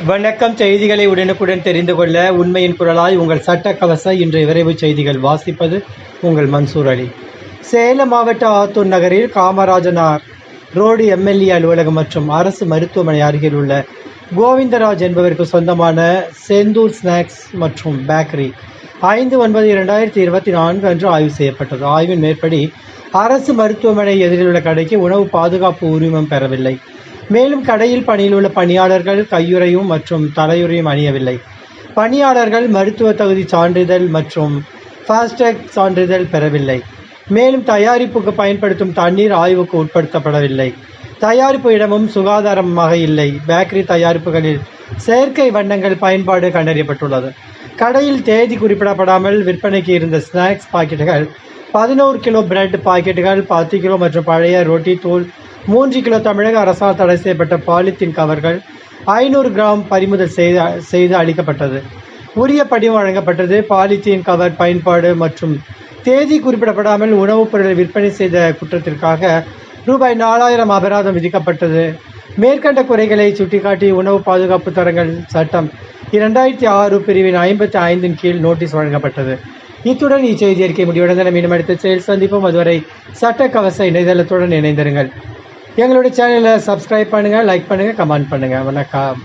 வணக்கம். செய்திகளை உடனுக்குடன் தெரிந்து கொள்ள உண்மையின் குரலாய் உங்கள் சட்டக்கவச இன்றைய விரைவு செய்திகள் வாசிப்பது உங்கள் மன்சூர் அலி. சேலம் மாவட்ட ஆத்தூர் நகரில் காமராஜனார் ரோடு எம்எல்ஏ அலுவலகம் மற்றும் அரசு மருத்துவமனை அருகில் உள்ள கோவிந்தராஜ் என்பவருக்கு சொந்தமான செந்தூர் ஸ்நாக்ஸ் மற்றும் பேக்கரி 5/9/2024 அன்று ஆய்வு செய்யப்பட்டது. ஆய்வின் மேற்படி அரசு மருத்துவமனை எதிரில் உள்ள கடைக்கு உணவு பாதுகாப்பு உரிமம் பெறவில்லை. மேலும் கடையில் பணியில் உள்ள பணியாளர்கள் கையுறையும் மற்றும் தலையுறையும் அணியவில்லை. பணியாளர்கள் மருத்துவ தகுதி சான்றிதழ் மற்றும் ஃபாஸ்டேக் சான்றிதழ் பெறவில்லை. மேலும் தயாரிப்புக்கு பயன்படுத்தும் தண்ணீர் ஆய்வுக்கு உட்படுத்தப்படவில்லை. தயாரிப்பு இடமும் சுகாதாரமாக இல்லை. பேக்கரி தயாரிப்புகளில் செயற்கை வண்ணங்கள் பயன்பாடு கண்டறியப்பட்டுள்ளது. கடையில் தேதி குறிப்பிடப்படாமல் விற்பனைக்கு இருந்த ஸ்நாக்ஸ் பாக்கெட்டுகள், 11 கிலோ பிரெட் பாக்கெட்டுகள், 10 கிலோ மற்றும் பழைய ரொட்டி தூள், 3 கிலோ தமிழக அரசால் தடை செய்யப்பட்ட பாலித்தீன் கவர்கள் 500 கிராம் பறிமுதல் செய்து அளிக்கப்பட்டது. உரிய படிவம் வழங்கப்பட்டது. பாலித்தீன் கவர் பயன்பாடு மற்றும் தேதி குறிப்பிடப்படாமல் உணவுப் பொருளை விற்பனை செய்த குற்றத்திற்காக ரூபாய் 4000 அபராதம் விதிக்கப்பட்டது. மேற்கண்ட குறைகளை சுட்டிக்காட்டி உணவு பாதுகாப்பு தரங்கள் சட்டம் 2006 பிரிவின் 55 கீழ் நோட்டீஸ் வழங்கப்பட்டது. இத்துடன் இச்செய்தி அறிக்கை முடிவடைந்த மீண்டும் அடுத்த செயல் சந்திப்போம். அதுவரை சட்டக்கவச இணையதளத்துடன் இணைந்திருங்கள். எங்களுடைய சேனலை சப்ஸ்கிரைப் பண்ணுங்கள், லைக் பண்ணுங்கள், கமெண்ட் பண்ணுங்கள். வணக்கம்.